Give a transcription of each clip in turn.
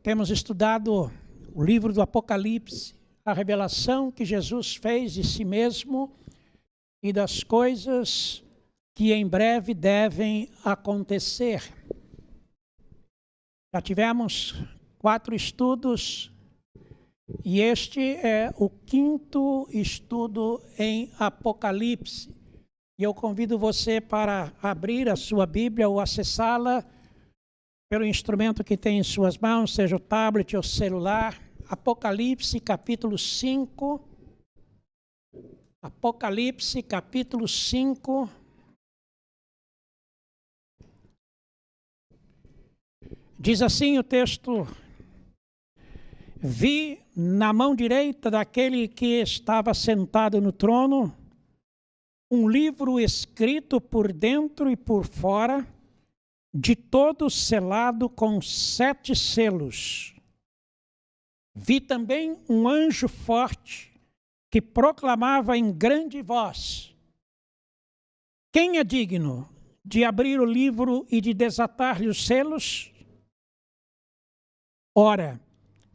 Temos estudado o livro do Apocalipse, a revelação que Jesus fez de si mesmo e das coisas que em breve devem acontecer. Já tivemos 4 estudos e este é o 5º estudo em Apocalipse. E eu convido você para abrir a sua Bíblia ou acessá-la pelo instrumento que tem em suas mãos, seja o tablet ou celular. Apocalipse capítulo 5. Apocalipse capítulo 5. Diz assim o texto: vi na mão direita daquele que estava sentado no trono um livro escrito por dentro e por fora, de todo selado com 7 selos. Vi também um anjo forte que proclamava em grande voz: quem é digno de abrir o livro e de desatar-lhe os selos? Ora,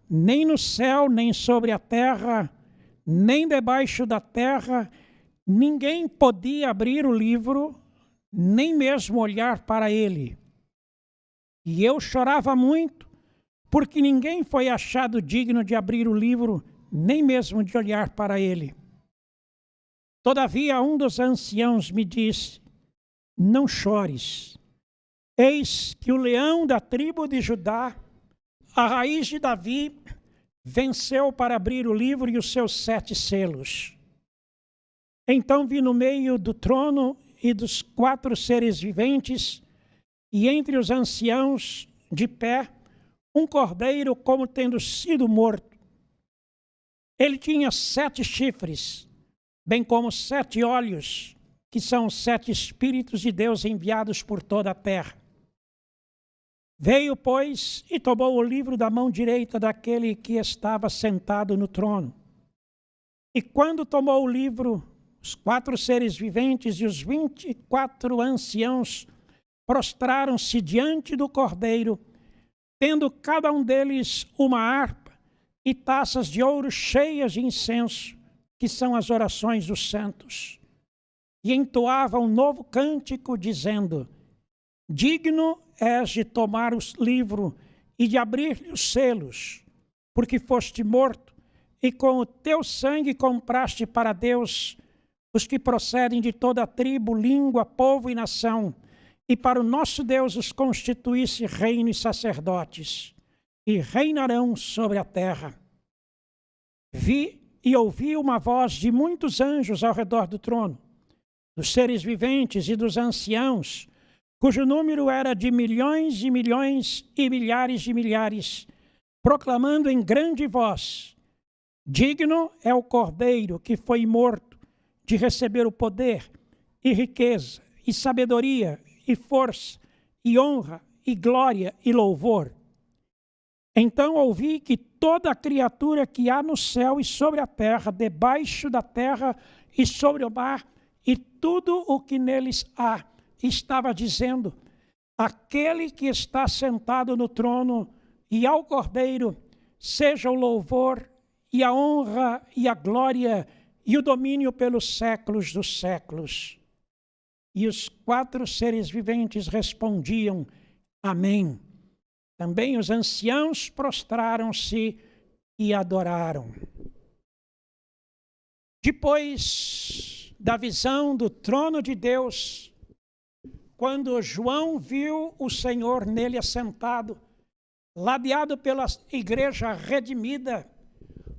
nem no céu, nem sobre a terra, nem debaixo da terra, ninguém podia abrir o livro, nem mesmo olhar para ele. E eu chorava muito, porque ninguém foi achado digno de abrir o livro, nem mesmo de olhar para ele. Todavia, um dos anciãos me disse: não chores. Eis que o leão da tribo de Judá, a raiz de Davi, venceu para abrir o livro e os seus 7 selos. Então vi no meio do trono e dos 4 seres viventes, e entre os anciãos, de pé, um cordeiro como tendo sido morto. Ele tinha 7 chifres, bem como 7 olhos, que são 7 Espíritos de Deus enviados por toda a terra. Veio, pois, e tomou o livro da mão direita daquele que estava sentado no trono. E quando tomou o livro, os 4 seres viventes e os 24 anciãos prostraram-se diante do cordeiro, tendo cada um deles uma harpa e taças de ouro cheias de incenso, que são as orações dos santos. E entoavam um novo cântico, dizendo: digno és de tomar o livro e de abrir-lhe os selos, porque foste morto, e com o teu sangue compraste para Deus os que procedem de toda tribo, língua, povo e nação, e para o nosso Deus os constituísse reino e sacerdotes, e reinarão sobre a terra. Vi e ouvi uma voz de muitos anjos ao redor do trono, dos seres viventes e dos anciãos, cujo número era de milhões e milhões e milhares de milhares, proclamando em grande voz: digno é o cordeiro que foi morto de receber o poder e riqueza e sabedoria e força e honra e glória e louvor. Então ouvi que toda a criatura que há no céu e sobre a terra, debaixo da terra e sobre o mar, e tudo o que neles há, estava dizendo: aquele que está sentado no trono e ao Cordeiro, seja o louvor e a honra e a glória e o domínio pelos séculos dos séculos. E os 4 seres viventes respondiam: amém. Também os anciãos prostraram-se e adoraram. Depois da visão do trono de Deus, quando João viu o Senhor nele assentado, ladeado pela igreja redimida,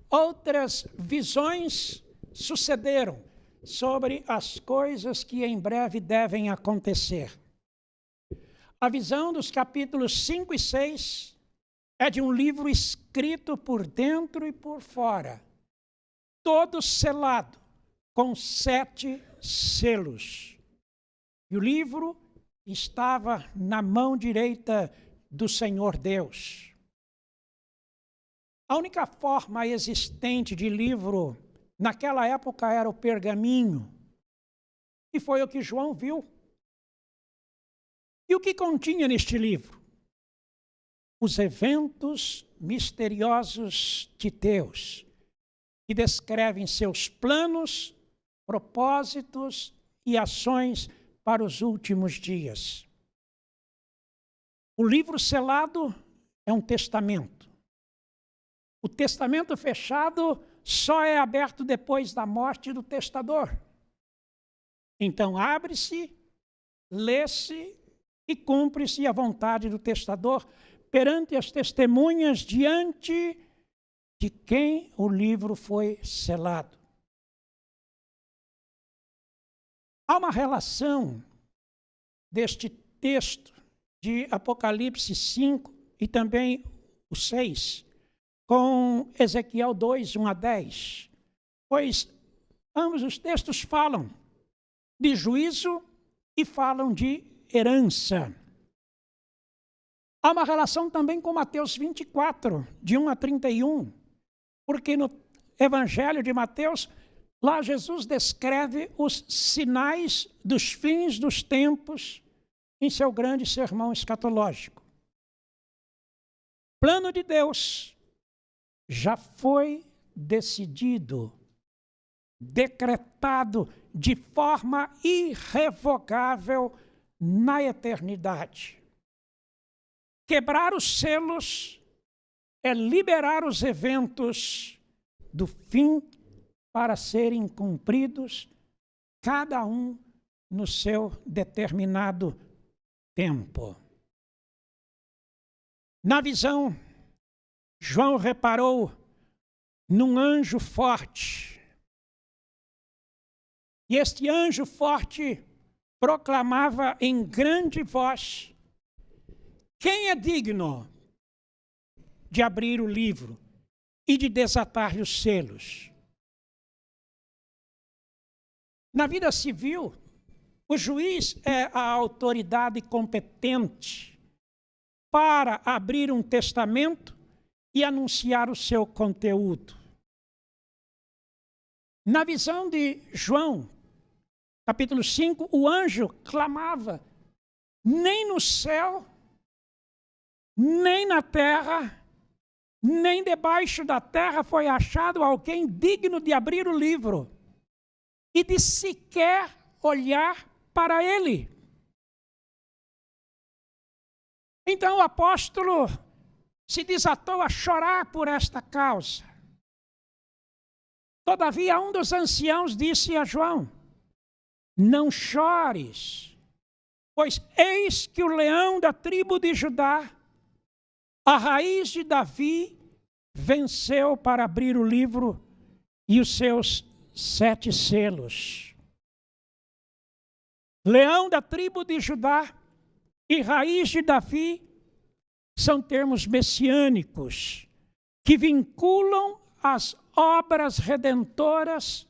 outras visões sucederam sobre as coisas que em breve devem acontecer. A visão dos capítulos 5 e 6 é de um livro escrito por dentro e por fora, todo selado com 7 selos. E o livro estava na mão direita do Senhor Deus. A única forma existente de livro naquela época era o pergaminho, e foi o que João viu. E o que continha neste livro? Os eventos misteriosos de Deus, que descrevem seus planos, propósitos e ações para os últimos dias. O livro selado é um testamento. O testamento fechado só é aberto depois da morte do testador. Então abre-se, lê-se e cumpre-se a vontade do testador perante as testemunhas diante de quem o livro foi selado. Há uma relação deste texto de Apocalipse 5 e também o 6 com Ezequiel 2, 1 a 10, pois ambos os textos falam de juízo e falam de herança. Há uma relação também com Mateus 24, de 1 a 31, porque no Evangelho de Mateus, lá Jesus descreve os sinais dos fins dos tempos em seu grande sermão escatológico. O plano de Deus já foi decidido, decretado de forma irrevogável na eternidade. Quebrar os selos é liberar os eventos do fim para serem cumpridos, cada um no seu determinado tempo. Na visão, João reparou num anjo forte. E este anjo forte proclamava em grande voz: quem é digno de abrir o livro e de desatar os selos? Na vida civil, o juiz é a autoridade competente para abrir um testamento e anunciar o seu conteúdo. Na visão de João, capítulo 5, o anjo clamava: nem no céu, nem na terra, nem debaixo da terra foi achado alguém digno de abrir o livro e de sequer olhar para ele. Então o apóstolo se desatou a chorar por esta causa. Todavia, um dos anciãos disse a João: não chores, pois eis que o leão da tribo de Judá, a raiz de Davi, venceu para abrir o livro e os seus 7 selos. Leão da tribo de Judá e raiz de Davi são termos messiânicos que vinculam as obras redentoras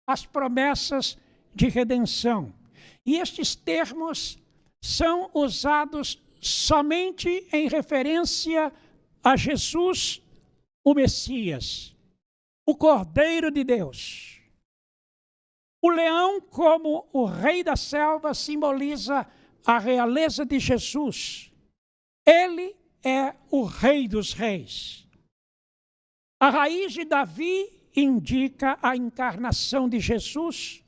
às promessas de redenção. E estes termos são usados somente em referência a Jesus, o Messias, o Cordeiro de Deus. O leão, como o rei da selva, simboliza a realeza de Jesus. Ele é o Rei dos Reis. A raiz de Davi indica a encarnação de Jesus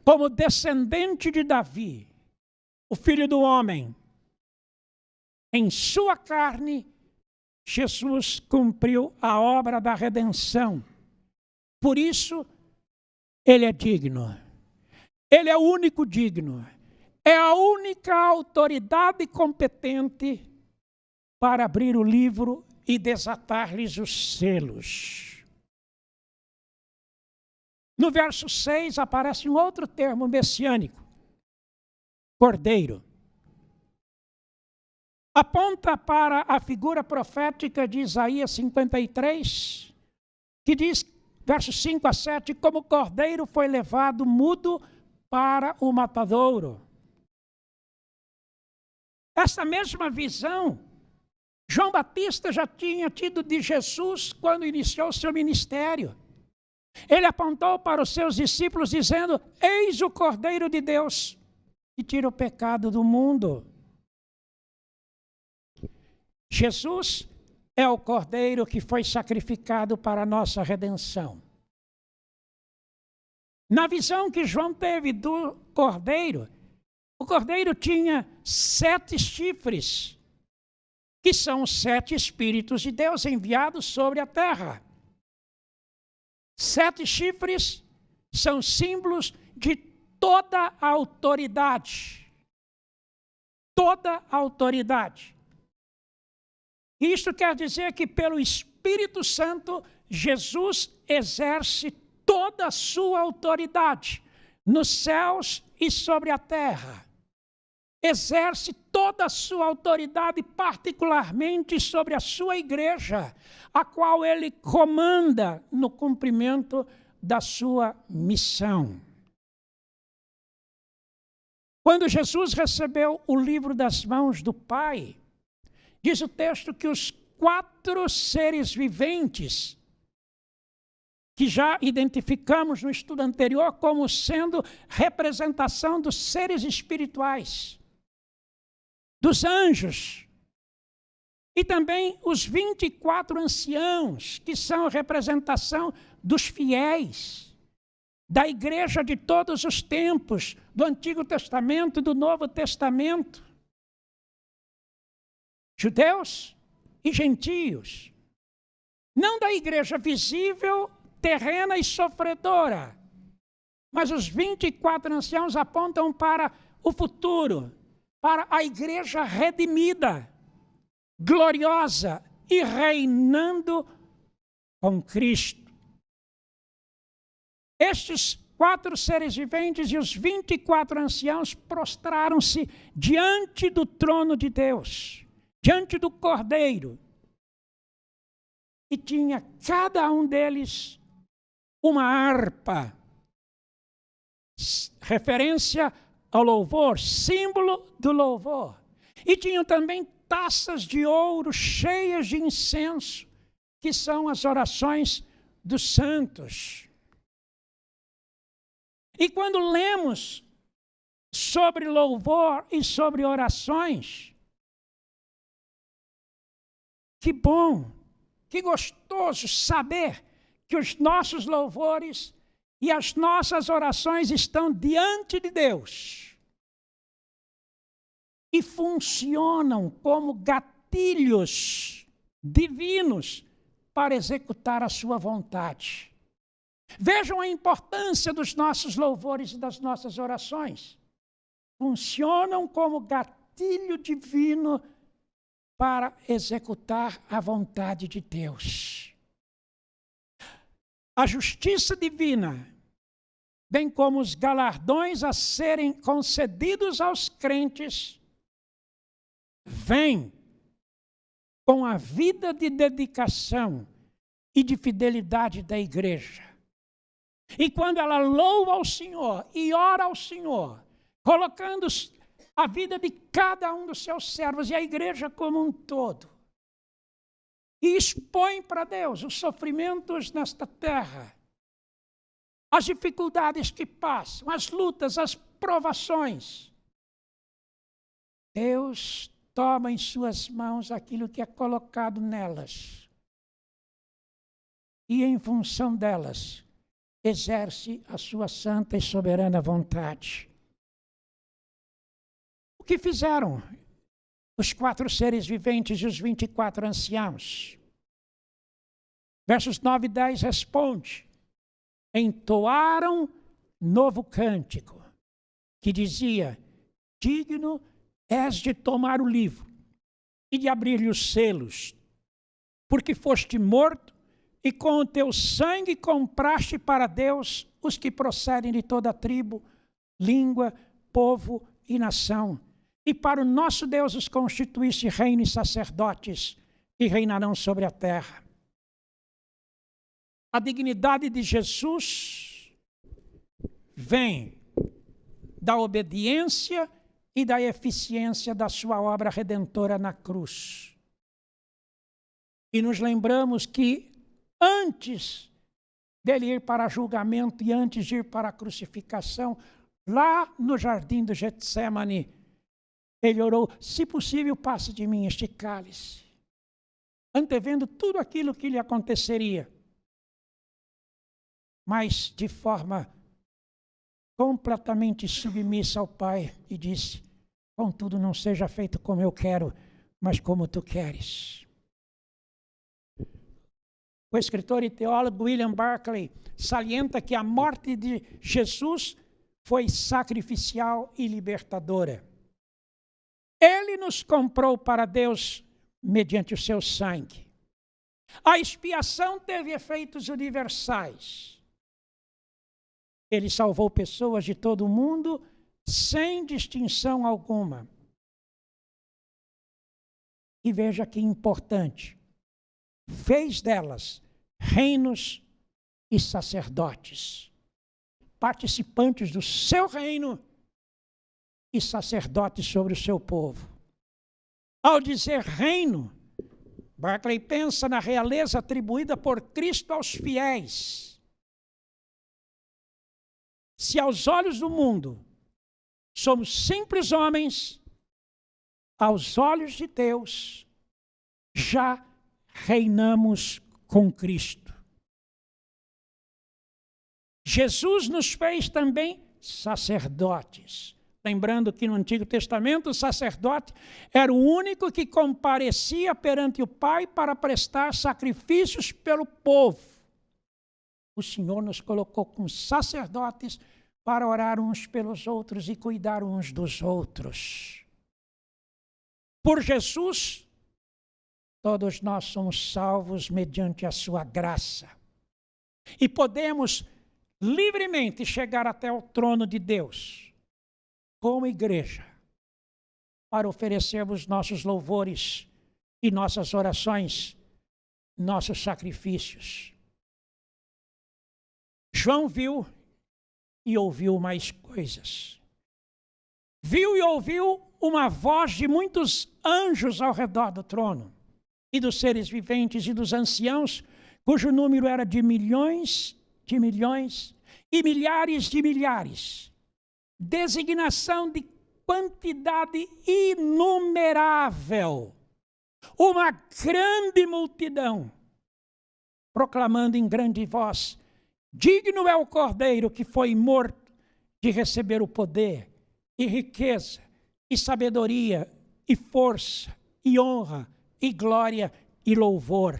como descendente de Davi, o Filho do Homem. Em sua carne, Jesus cumpriu a obra da redenção. Por isso, ele é digno. Ele é o único digno. É a única autoridade competente para abrir o livro e desatar-lhes os selos. No verso 6 aparece um outro termo messiânico: Cordeiro. Aponta para a figura profética de Isaías 53, que diz, versos 5 a 7, como o cordeiro foi levado mudo para o matadouro. Essa mesma visão João Batista já tinha tido de Jesus quando iniciou seu ministério. Ele apontou para os seus discípulos dizendo: eis o Cordeiro de Deus que tira o pecado do mundo. Jesus é o Cordeiro que foi sacrificado para a nossa redenção. Na visão que João teve do Cordeiro, o Cordeiro tinha 7 chifres, que são os 7 Espíritos de Deus enviados sobre a terra. 7 chifres são símbolos de toda a autoridade. Toda a autoridade. Isto quer dizer que pelo Espírito Santo, Jesus exerce toda a sua autoridade nos céus e sobre a terra. Exerce toda a sua autoridade, particularmente sobre a sua igreja, a qual ele comanda no cumprimento da sua missão. Quando Jesus recebeu o livro das mãos do Pai, diz o texto que os 4 seres viventes, que já identificamos no estudo anterior como sendo representação dos seres espirituais, dos anjos, e também os 24 anciãos, que são a representação dos fiéis, da igreja de todos os tempos, do Antigo Testamento e do Novo Testamento, judeus e gentios, não da igreja visível, terrena e sofredora, mas os 24 anciãos apontam para o futuro, para a igreja redimida, gloriosa e reinando com Cristo. Estes 4 seres viventes e os 24 anciãos prostraram-se diante do trono de Deus, diante do Cordeiro, e tinha cada um deles uma harpa, referência ao louvor, símbolo do louvor. E tinham também taças de ouro cheias de incenso, que são as orações dos santos. E quando lemos sobre louvor e sobre orações, que bom, que gostoso saber que os nossos louvores e as nossas orações estão diante de Deus e funcionam como gatilhos divinos para executar a sua vontade. Vejam a importância dos nossos louvores e das nossas orações. Funcionam como gatilho divino para executar a vontade de Deus. A justiça divina, bem como os galardões a serem concedidos aos crentes, vem com a vida de dedicação e de fidelidade da igreja. E quando ela louva ao Senhor e ora ao Senhor, colocando a vida de cada um dos seus servos e a igreja como um todo, e expõe para Deus os sofrimentos nesta terra, as dificuldades que passam, as lutas, as provações, Deus toma em suas mãos aquilo que é colocado nelas e, em função delas, exerce a sua santa e soberana vontade. O que fizeram os 4 seres viventes e os 24 anciãos? Versos 9 e 10 responde: entoaram novo cântico, que dizia: digno és de tomar o livro e de abrir-lhe os selos, porque foste morto e com o teu sangue compraste para Deus os que procedem de toda tribo, língua, povo e nação. E para o nosso Deus os constituíste reino e sacerdotes, e reinarão sobre a terra. A dignidade de Jesus vem da obediência e da eficiência da sua obra redentora na cruz. E nos lembramos que antes dele ir para julgamento e antes de ir para a crucificação, lá no jardim do Getsemane, ele orou: se possível, passe de mim este cálice. antevendo tudo aquilo que lhe aconteceria, mas de forma completamente submissa ao Pai, e disse: contudo, não seja feito como eu quero, mas como tu queres. O escritor e teólogo William Barclay salienta que a morte de Jesus foi sacrificial e libertadora. Ele nos comprou para Deus mediante o seu sangue. A expiação teve efeitos universais. Ele salvou pessoas de todo o mundo sem distinção alguma. E veja que importante, fez delas reinos e sacerdotes, participantes do seu reino e sacerdotes sobre o seu povo. Ao dizer reino, Barclay pensa na realeza atribuída por Cristo aos fiéis. Se aos olhos do mundo somos simples homens, aos olhos de Deus já reinamos com Cristo. Jesus nos fez também sacerdotes. Lembrando que no Antigo Testamento o sacerdote era o único que comparecia perante o Pai para prestar sacrifícios pelo povo. O Senhor nos colocou como sacerdotes para orar uns pelos outros e cuidar uns dos outros. Por Jesus, todos nós somos salvos mediante a sua graça. E podemos livremente chegar até o trono de Deus, como igreja, para oferecermos nossos louvores e nossas orações, nossos sacrifícios. João viu e ouviu mais coisas. Viu e ouviu uma voz de muitos anjos ao redor do trono, e dos seres viventes e dos anciãos, cujo número era de milhões e milhares de milhares. Designação de quantidade inumerável. Uma grande multidão, proclamando em grande voz: digno é o Cordeiro que foi morto de receber o poder, e riqueza, e sabedoria, e força, e honra, e glória, e louvor.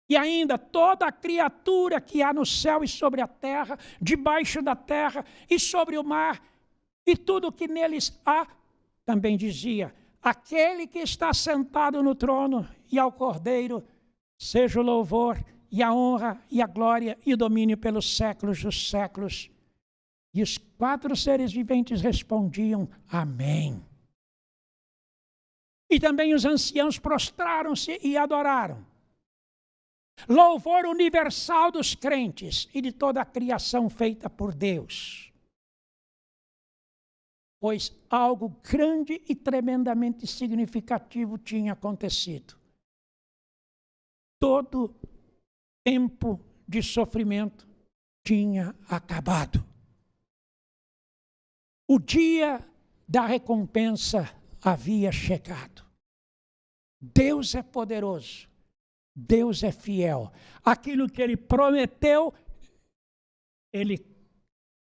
E ainda toda a criatura que há no céu e sobre a terra, debaixo da terra e sobre o mar, e tudo o que neles há, também dizia: aquele que está sentado no trono e ao Cordeiro, seja o louvor e a honra e a glória e o domínio pelos séculos dos séculos. E os 4 seres viventes respondiam: amém. E também os anciãos prostraram-se e adoraram. Louvor universal dos crentes e de toda a criação feita por Deus. Pois algo grande e tremendamente significativo tinha acontecido. Todo tempo de sofrimento tinha acabado. O dia da recompensa havia chegado. Deus é poderoso. Deus é fiel. Aquilo que Ele prometeu, Ele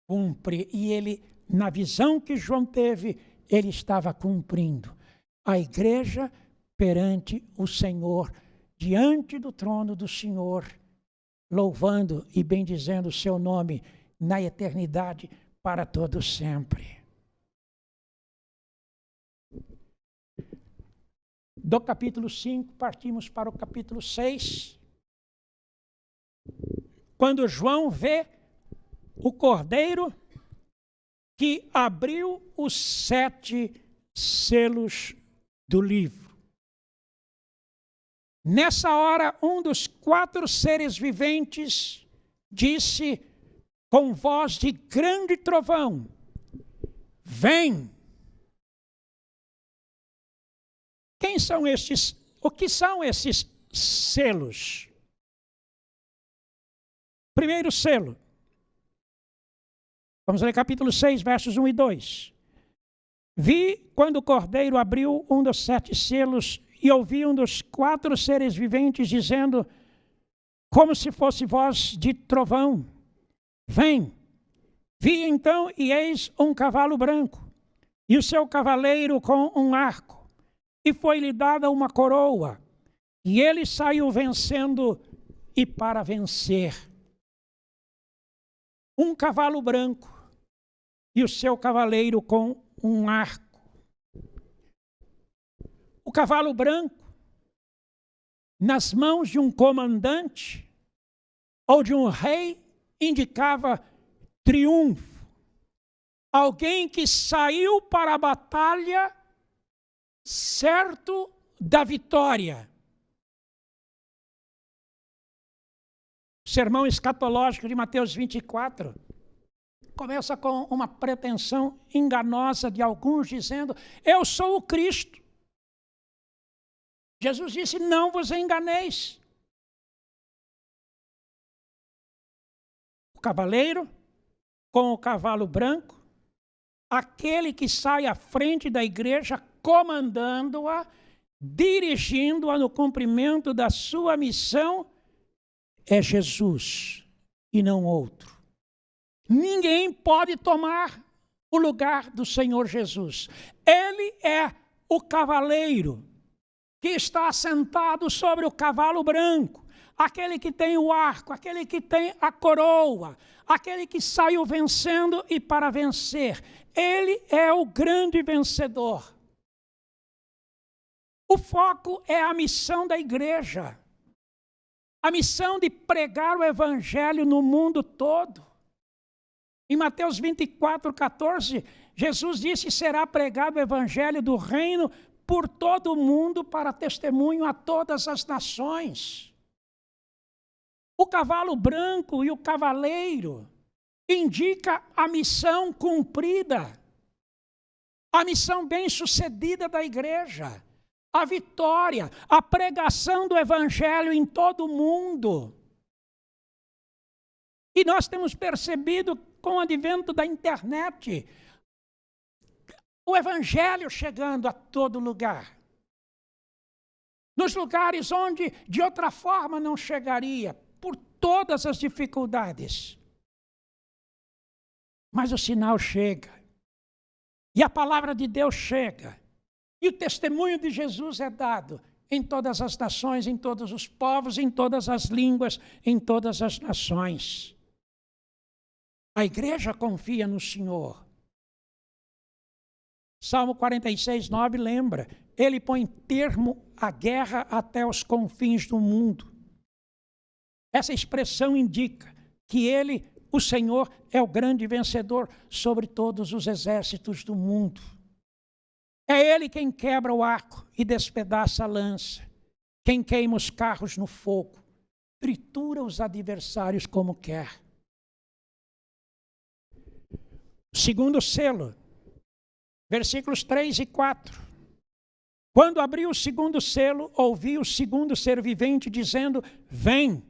cumpre. E Ele, na visão que João teve, Ele estava cumprindo. A igreja perante o Senhor, diante do trono do Senhor, louvando e bendizendo o seu nome na eternidade para todo sempre. Do capítulo 5, partimos para o capítulo 6. Quando João vê o Cordeiro que abriu os 7 selos do livro. Nessa hora, um dos 4 seres viventes disse com voz de grande trovão: vem! Quem são estes? O que são esses selos? Primeiro selo. Vamos ler capítulo 6, versos 1 e 2. Vi quando o Cordeiro abriu um dos 7 selos, e ouvi um dos 4 seres viventes dizendo, como se fosse voz de trovão, vem. Vi então e eis um cavalo branco, e o seu cavaleiro com um arco, e foi-lhe dada uma coroa, e ele saiu vencendo e para vencer. Um cavalo branco, e o seu cavaleiro com um arco. O cavalo branco, nas mãos de um comandante ou de um rei, indicava triunfo. Alguém que saiu para a batalha certo da vitória. O sermão escatológico de Mateus 24 começa com uma pretensão enganosa de alguns dizendo, eu sou o Cristo. Jesus disse, não vos enganeis. O cavaleiro com o cavalo branco, aquele que sai à frente da igreja, comandando-a, dirigindo-a no cumprimento da sua missão, é Jesus e não outro. Ninguém pode tomar o lugar do Senhor Jesus. Ele é o cavaleiro que está assentado sobre o cavalo branco, aquele que tem o arco, aquele que tem a coroa, aquele que saiu vencendo e para vencer. Ele é o grande vencedor. O foco é a missão da igreja, a missão de pregar o evangelho no mundo todo. Em Mateus 24:14, Jesus disse, será pregado o evangelho do reino por todo o mundo para testemunho a todas as nações. O cavalo branco e o cavaleiro indica a missão cumprida, a missão bem-sucedida da igreja, a vitória, a pregação do evangelho em todo o mundo. E nós temos percebido com o advento da internet, o evangelho chegando a todo lugar. Nos lugares onde de outra forma não chegaria, por todas as dificuldades. Mas o sinal chega. E a palavra de Deus chega. E o testemunho de Jesus é dado em todas as nações, em todos os povos, em todas as línguas, em todas as nações. A igreja confia no Senhor. Salmo 46:9 lembra, ele põe termo à guerra até os confins do mundo. Essa expressão indica que ele, o Senhor, é o grande vencedor sobre todos os exércitos do mundo. É ele quem quebra o arco e despedaça a lança, quem queima os carros no fogo, tritura os adversários como quer. Segundo selo, versículos 3 e 4. Quando abriu o segundo selo, ouvi o segundo ser vivente dizendo, vem.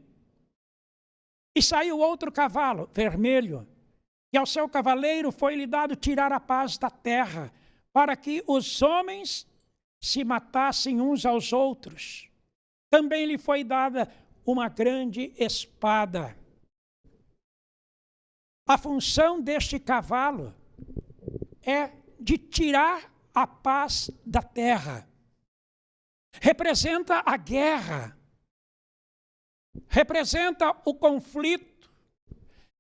E saiu outro cavalo, vermelho, e ao seu cavaleiro foi-lhe dado tirar a paz da terra, para que os homens se matassem uns aos outros. Também lhe foi dada uma grande espada. A função deste cavalo é de tirar a paz da terra. Representa a guerra, representa o conflito,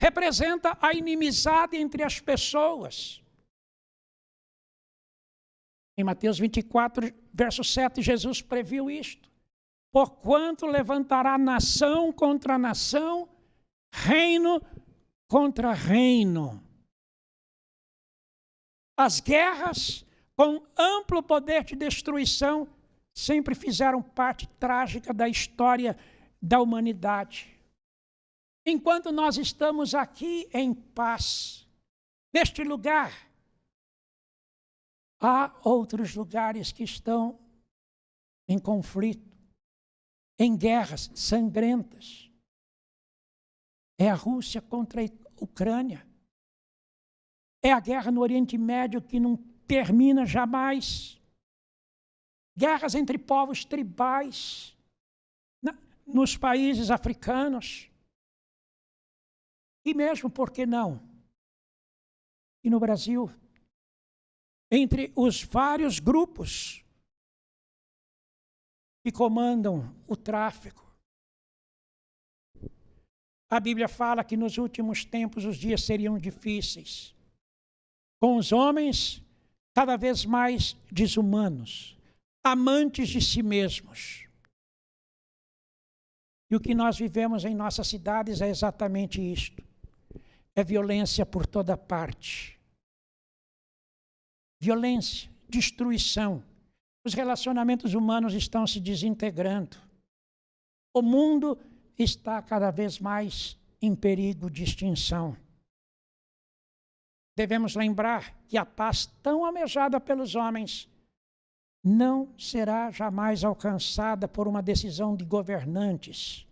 representa a inimizade entre as pessoas. Em Mateus 24, verso 7, Jesus previu isto. Porquanto levantará nação contra nação, reino contra reino. As guerras, com amplo poder de destruição, sempre fizeram parte trágica da história da humanidade. Enquanto nós estamos aqui em paz, neste lugar, há outros lugares que estão em conflito, em guerras sangrentas. É a Rússia contra a Ucrânia. É a guerra no Oriente Médio que não termina jamais. guerras entre povos tribais nos países africanos. E mesmo, por que não? E no Brasil, entre os vários grupos que comandam o tráfico. A Bíblia fala que nos últimos tempos os dias seriam difíceis, com os homens cada vez mais desumanos, amantes de si mesmos. E o que nós vivemos em nossas cidades é exatamente isto. É violência por toda parte. Violência, destruição. Os relacionamentos humanos estão se desintegrando. O mundo está cada vez mais em perigo de extinção. Devemos lembrar que a paz tão almejada pelos homens não será jamais alcançada por uma decisão de governantes,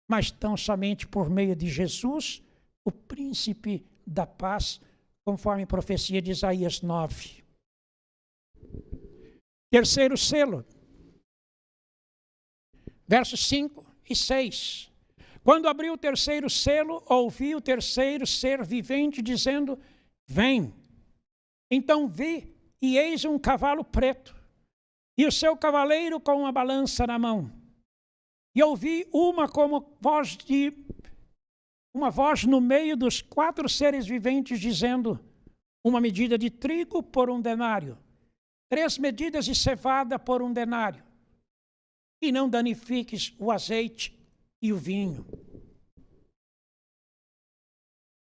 mas tão somente por meio de Jesus, o príncipe da paz, conforme profecia de Isaías 9. Terceiro selo, versos 5 e 6. Quando abriu o terceiro selo, ouvi o terceiro ser vivente dizendo, vem. Então vi, e eis um cavalo preto, e o seu cavaleiro com uma balança na mão. E ouvi uma voz no meio dos 4 seres viventes dizendo, uma medida de trigo por 1 denário, 3 medidas de cevada por 1 denário, e não danifiques o azeite e o vinho.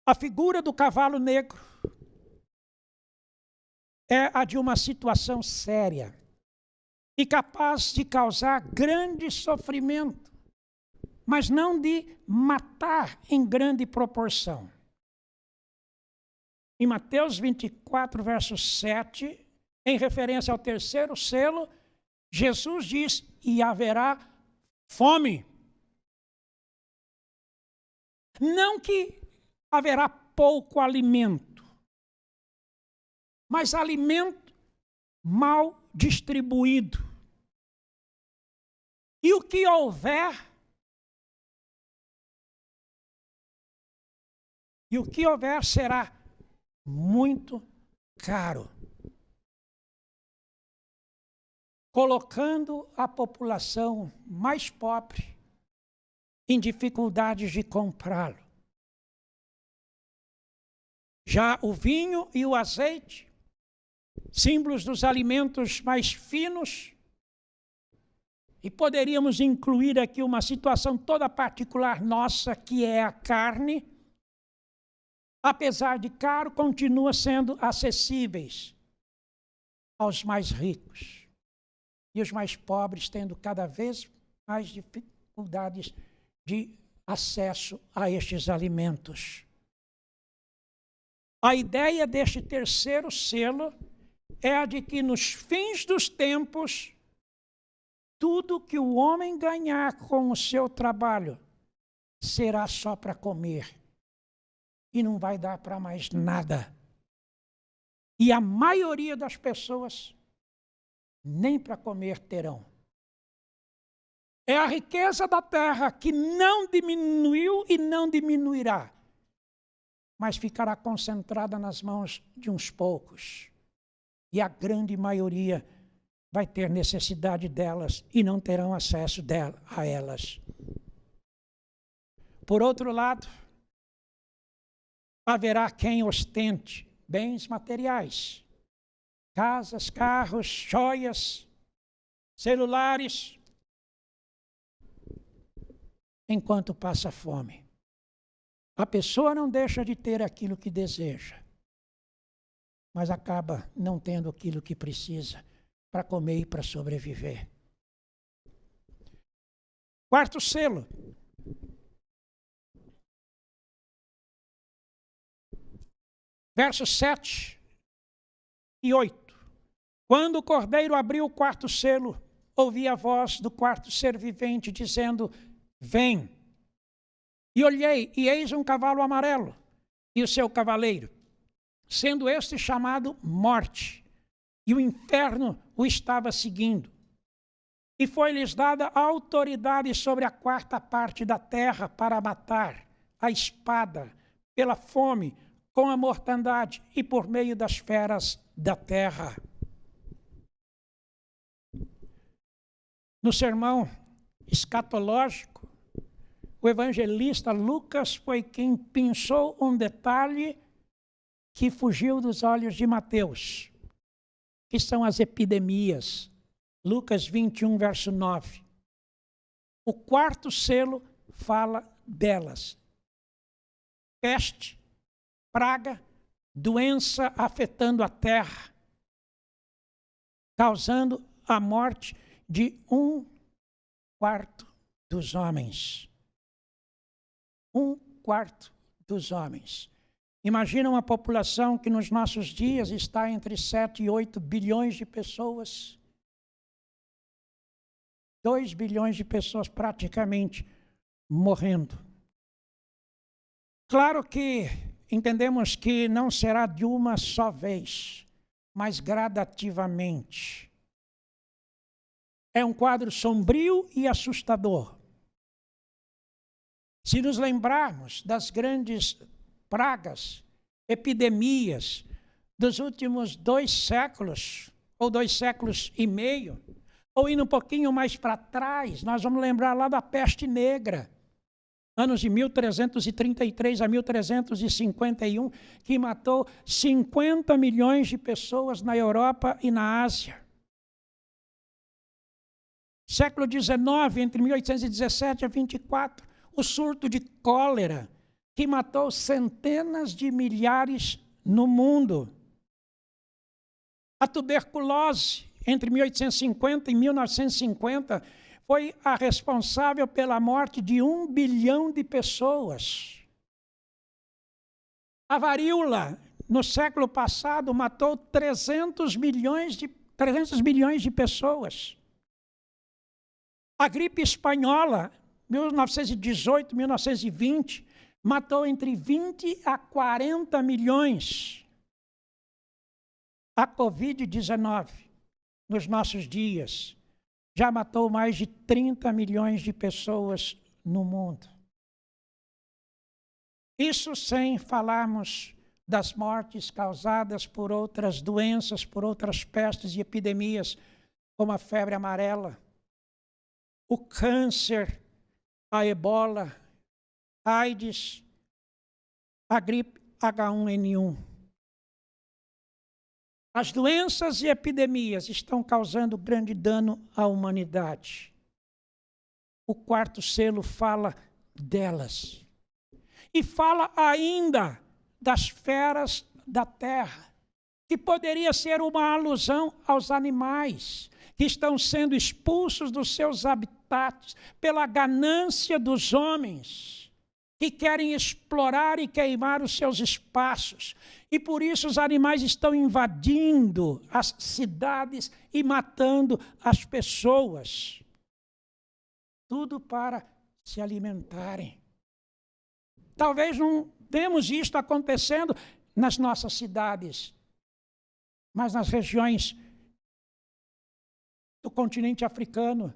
A figura do cavalo negro é a de uma situação séria e capaz de causar grande sofrimento, mas não de matar em grande proporção. Em Mateus 24, verso 7, em referência ao terceiro selo, Jesus diz, e haverá fome. Não que haverá pouco alimento, mas alimento mal distribuído. E o que houver, será muito caro, colocando a população mais pobre em dificuldades de comprá-lo. Já o vinho e o azeite, símbolos dos alimentos mais finos, e poderíamos incluir aqui uma situação toda particular nossa, que é a carne, apesar de caro, continua sendo acessíveis aos mais ricos. E os mais pobres tendo cada vez mais dificuldades de acesso a estes alimentos. A ideia deste terceiro selo é a de que nos fins dos tempos, tudo que o homem ganhar com o seu trabalho será só para comer e não vai dar para mais nada. E a maioria das pessoas nem para comer terão. É a riqueza da terra que não diminuiu e não diminuirá, mas ficará concentrada nas mãos de uns poucos. E a grande maioria vai ter necessidade delas e não terão acesso a elas. Por outro lado, haverá quem ostente bens materiais, casas, carros, joias, celulares, enquanto passa fome. A pessoa não deixa de ter aquilo que deseja, mas acaba não tendo aquilo que precisa para comer e para sobreviver. Quarto selo. Versos 7 e 8. Quando o cordeiro abriu o quarto selo, ouvi a voz do quarto ser vivente dizendo, vem. E olhei, e eis um cavalo amarelo, e o seu cavaleiro, sendo este chamado Morte, e o inferno o estava seguindo. E foi-lhes dada autoridade sobre a quarta parte da terra para matar a espada, pela fome, com a mortandade e por meio das feras da terra. No sermão escatológico, o evangelista Lucas foi quem pensou um detalhe que fugiu dos olhos de Mateus, que são as epidemias. Lucas 21, verso 9. O quarto selo fala delas. Peste, praga, doença afetando a terra, causando a morte de 1/4 dos homens. 1/4 dos homens. Imagina uma população que nos nossos dias está entre 7 e 8 bilhões de pessoas. 2 bilhões de pessoas praticamente morrendo. Claro que entendemos que não será de uma só vez, mas gradativamente. É um quadro sombrio e assustador. Se nos lembrarmos das grandes pragas, epidemias dos últimos 2 séculos, ou 2 séculos e meio, ou indo um pouquinho mais para trás, nós vamos lembrar lá da peste negra, anos de 1333 a 1351, que matou 50 milhões de pessoas na Europa e na Ásia. Século XIX, entre 1817 a 24, o surto de cólera, que matou centenas de milhares no mundo. A tuberculose, entre 1850 e 1950, foi a responsável pela morte de 1 bilhão de pessoas. A varíola, no século passado, matou 300 milhões de pessoas. A gripe espanhola, 1918, 1920, matou entre 20 a 40 milhões. A Covid-19, nos nossos dias, já matou mais de 30 milhões de pessoas no mundo. Isso sem falarmos das mortes causadas por outras doenças, por outras pestes e epidemias, como a febre amarela, o câncer, a ebola, a AIDS, a gripe H1N1. As doenças e epidemias estão causando grande dano à humanidade. O quarto selo fala delas. E fala ainda das feras da terra, que poderia ser uma alusão aos animais que estão sendo expulsos dos seus habitats pela ganância dos homens, que querem explorar e queimar os seus espaços. E por isso os animais estão invadindo as cidades e matando as pessoas. Tudo para se alimentarem. Talvez não vemos isto acontecendo nas nossas cidades, mas nas regiões do continente africano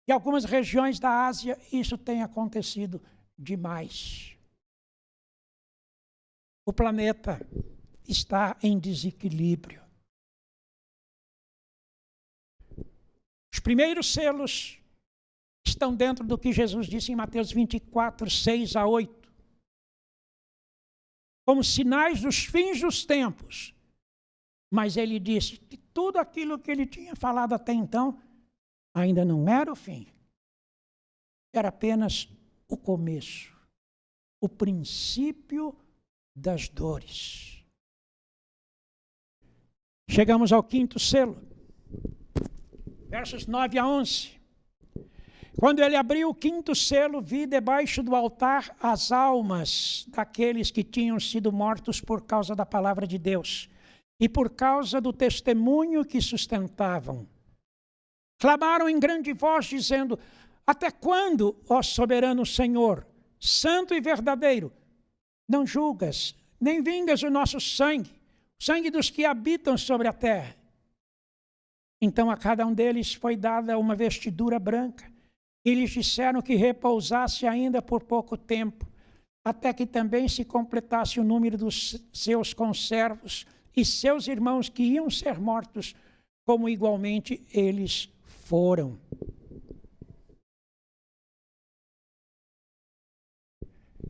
e algumas regiões da Ásia, isso tem acontecido demais. O planeta está em desequilíbrio. Os primeiros selos estão dentro do que Jesus disse em Mateus 24, 6 a 8. Como sinais dos fins dos tempos. Mas ele disse que tudo aquilo que ele tinha falado até então ainda não era o fim. Era apenas o começo, o princípio das dores. Chegamos ao quinto selo, versos 9 a 11. Quando ele abriu o quinto selo, vi debaixo do altar as almas daqueles que tinham sido mortos por causa da palavra de Deus e por causa do testemunho que sustentavam. Clamaram em grande voz, dizendo: até quando, ó soberano Senhor, santo e verdadeiro, não julgas, nem vingas o nosso sangue, o sangue dos que habitam sobre a terra? Então a cada um deles foi dada uma vestidura branca, e lhes disseram que repousasse ainda por pouco tempo, até que também se completasse o número dos seus conservos e seus irmãos que iam ser mortos, como igualmente eles foram.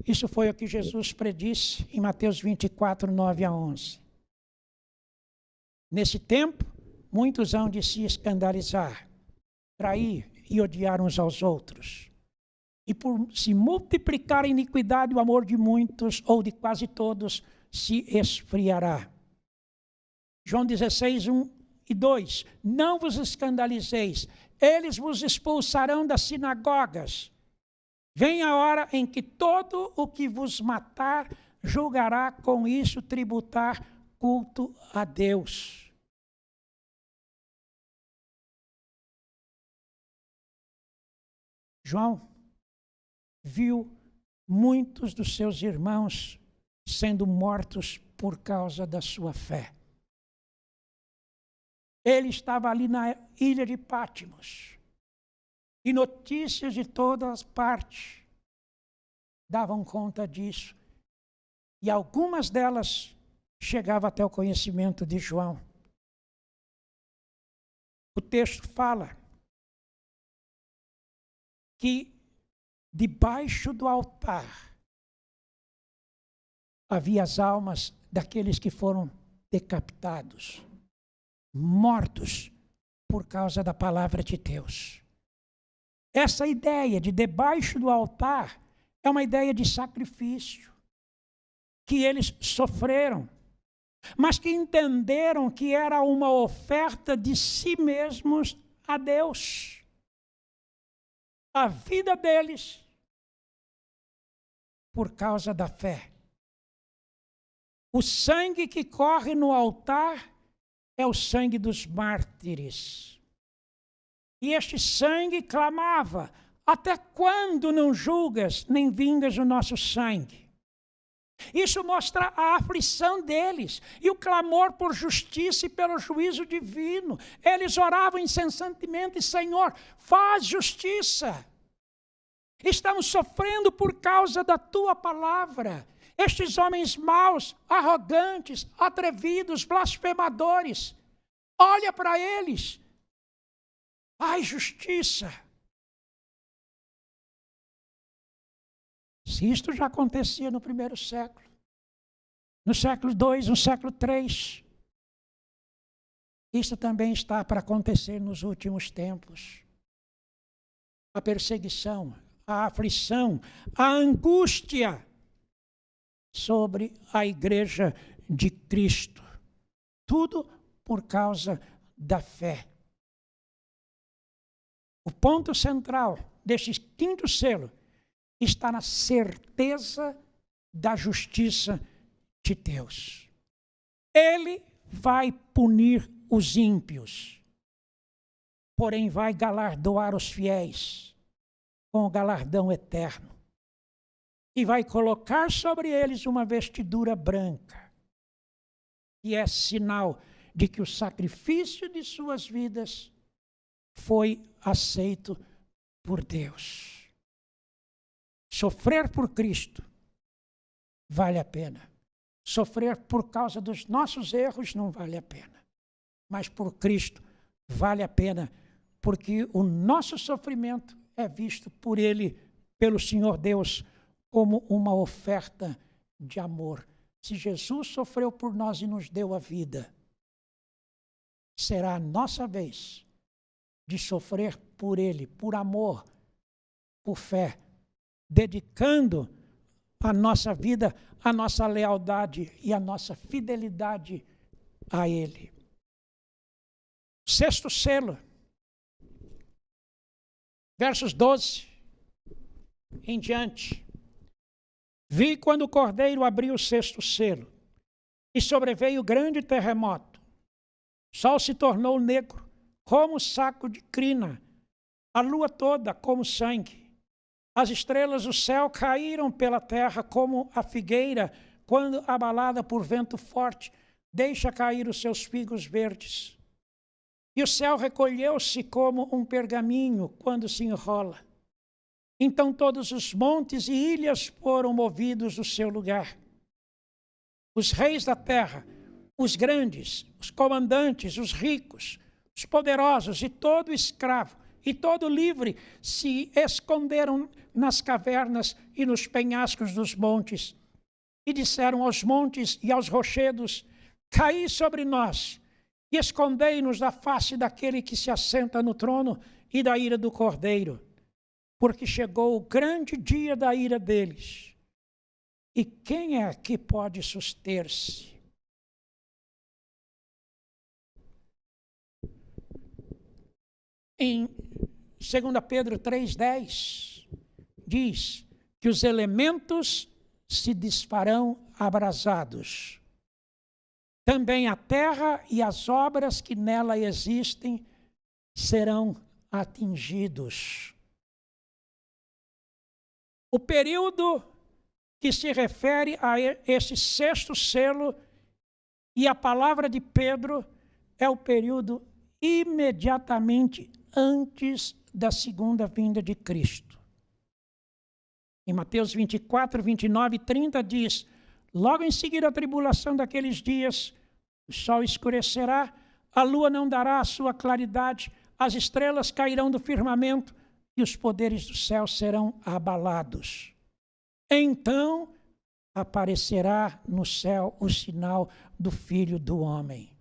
Isso foi o que Jesus predisse em Mateus 24, 9 a 11. Nesse tempo, muitos hão de se escandalizar, trair e odiar uns aos outros. E por se multiplicar a iniquidade, o amor de muitos ou de quase todos se esfriará. João 16, 1 e 2. Não vos escandalizeis, eles vos expulsarão das sinagogas. Vem a hora em que todo o que vos matar julgará com isso tributar culto a Deus. João viu muitos dos seus irmãos sendo mortos por causa da sua fé. Ele estava ali na ilha de Patmos, e notícias de todas as partes davam conta disso. E algumas delas chegavam até o conhecimento de João. O texto fala que debaixo do altar havia as almas daqueles que foram decapitados, mortos por causa da palavra de Deus. Essa ideia de debaixo do altar é uma ideia de sacrifício que eles sofreram, mas que entenderam que era uma oferta de si mesmos a Deus. A vida deles por causa da fé. O sangue que corre no altar é o sangue dos mártires. E este sangue clamava: até quando não julgas nem vingas o nosso sangue? Isso mostra a aflição deles e o clamor por justiça e pelo juízo divino. Eles oravam incessantemente: Senhor, faz justiça. Estamos sofrendo por causa da tua palavra. Estes homens maus, arrogantes, atrevidos, blasfemadores, olha para eles. Faz justiça. Se isto já acontecia no primeiro século, no século II, no século III, isto também está para acontecer nos últimos tempos. A perseguição, a aflição, a angústia sobre a igreja de Cristo. Tudo por causa da fé. O ponto central deste quinto selo está na certeza da justiça de Deus. Ele vai punir os ímpios, porém vai galardoar os fiéis com o galardão eterno. E vai colocar sobre eles uma vestidura branca, que é sinal de que o sacrifício de suas vidas foi aceito por Deus. Sofrer por Cristo vale a pena. Sofrer por causa dos nossos erros não vale a pena. Mas por Cristo vale a pena, porque o nosso sofrimento é visto por Ele, pelo Senhor Deus, como uma oferta de amor. Se Jesus sofreu por nós e nos deu a vida, será a nossa vez de sofrer por Ele, por amor, por fé, dedicando a nossa vida, a nossa lealdade e a nossa fidelidade a Ele. Sexto selo, versos 12 em diante. Vi quando o cordeiro abriu o sexto selo, e sobreveio grande terremoto. O sol se tornou negro, como saco de crina, a lua toda como sangue. As estrelas do céu caíram pela terra como a figueira, quando abalada por vento forte, deixa cair os seus figos verdes. E o céu recolheu-se como um pergaminho quando se enrola. Então todos os montes e ilhas foram movidos do seu lugar. Os reis da terra, os grandes, os comandantes, os ricos, os poderosos e todo escravo e todo livre se esconderam nas cavernas e nos penhascos dos montes. E disseram aos montes e aos rochedos: caí sobre nós e escondei-nos da face daquele que se assenta no trono e da ira do Cordeiro, porque chegou o grande dia da ira deles. E quem é que pode suster-se? Em 2 Pedro 3,10, diz que os elementos se desfarão abrasados. Também a terra e as obras que nela existem serão atingidos. O período que se refere a esse sexto selo e a palavra de Pedro é o período imediatamente antes da segunda vinda de Cristo. Em Mateus 24, 29 e 30 diz: logo em seguida a tribulação daqueles dias, o sol escurecerá, a lua não dará a sua claridade, as estrelas cairão do firmamento e os poderes do céu serão abalados. Então aparecerá no céu o sinal do Filho do Homem.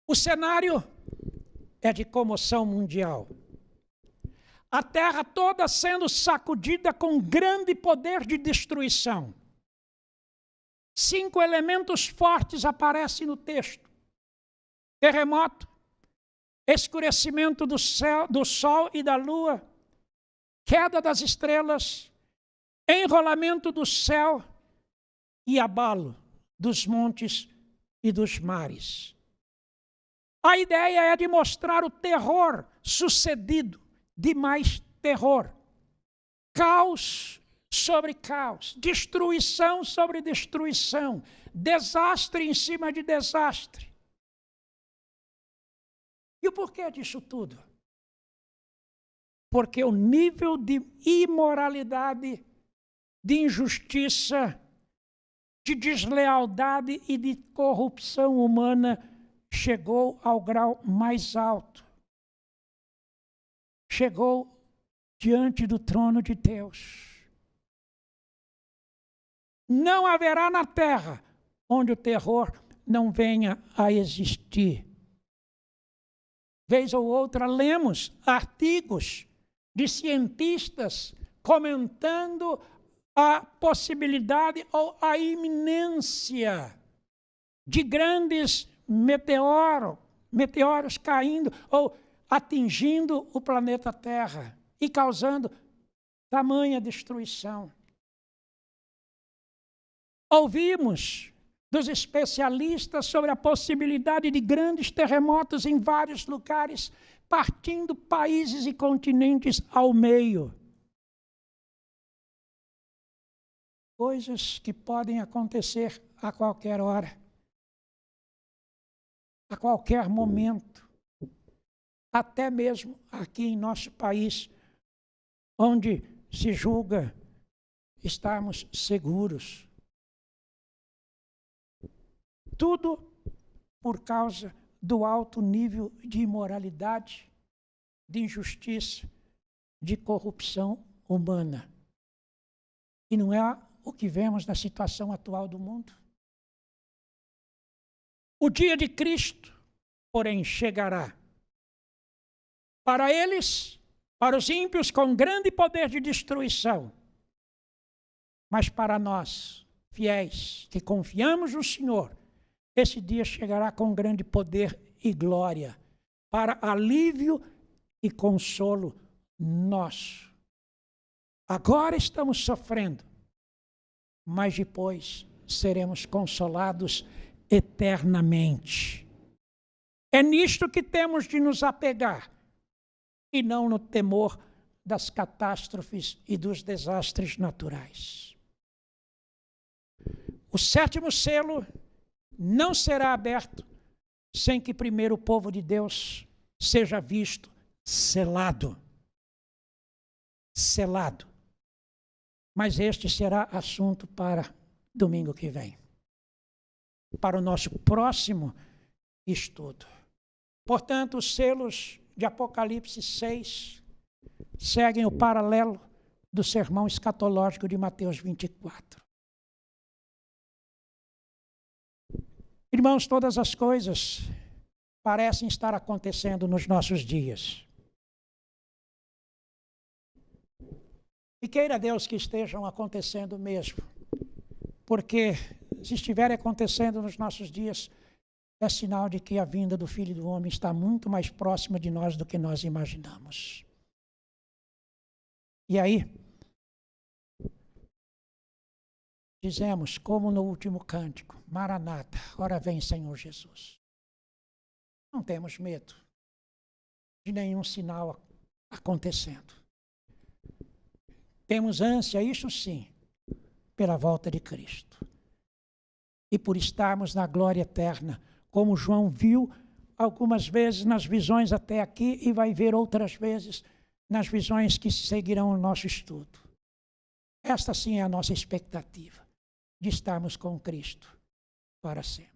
O cenário é de comoção mundial. A terra toda sendo sacudida com grande poder de destruição. 5 elementos fortes aparecem no texto: terremoto, escurecimento do céu, do sol e da lua, queda das estrelas, enrolamento do céu e abalo dos montes e dos mares. A ideia é de mostrar o terror sucedido de mais terror. Caos sobre caos, destruição sobre destruição, desastre em cima de desastre. E o porquê disso tudo? Porque o nível de imoralidade, de injustiça, de deslealdade e de corrupção humana chegou ao grau mais alto. Chegou diante do trono de Deus. Não haverá na terra onde o terror não venha a existir. Vez ou outra lemos artigos de cientistas comentando a possibilidade ou a iminência de grandes meteoros caindo ou atingindo o planeta Terra e causando tamanha destruição. Ouvimos dos especialistas sobre a possibilidade de grandes terremotos em vários lugares, partindo países e continentes ao meio. Coisas que podem acontecer a qualquer hora, a qualquer momento, até mesmo aqui em nosso país, onde se julga estarmos seguros. Tudo por causa do alto nível de imoralidade, de injustiça, de corrupção humana. E não é o que vemos na situação atual do mundo. O dia de Cristo, porém, chegará. Para eles, para os ímpios, com grande poder de destruição. Mas para nós, fiéis, que confiamos no Senhor, esse dia chegará com grande poder e glória, para alívio e consolo nosso. Agora estamos sofrendo, mas depois seremos consolados eternamente. É nisto que temos de nos apegar, e não no temor das catástrofes e dos desastres naturais. O 7º selo não será aberto sem que primeiro o povo de Deus seja visto selado. Selado. Mas este será assunto para domingo que vem, para o nosso próximo estudo. Portanto, os selos de Apocalipse 6 seguem o paralelo do sermão escatológico de Mateus 24. Irmãos, todas as coisas parecem estar acontecendo nos nossos dias. E queira Deus que estejam acontecendo mesmo, porque se estiverem acontecendo nos nossos dias, é sinal de que a vinda do Filho do Homem está muito mais próxima de nós do que nós imaginamos. E aí, dizemos, como no último cântico, Maranata, ora vem Senhor Jesus. Não temos medo de nenhum sinal acontecendo. Temos ânsia, isso sim, pela volta de Cristo. E por estarmos na glória eterna, como João viu algumas vezes nas visões até aqui e vai ver outras vezes nas visões que seguirão o nosso estudo. Esta sim é a nossa expectativa, de estarmos com Cristo para sempre.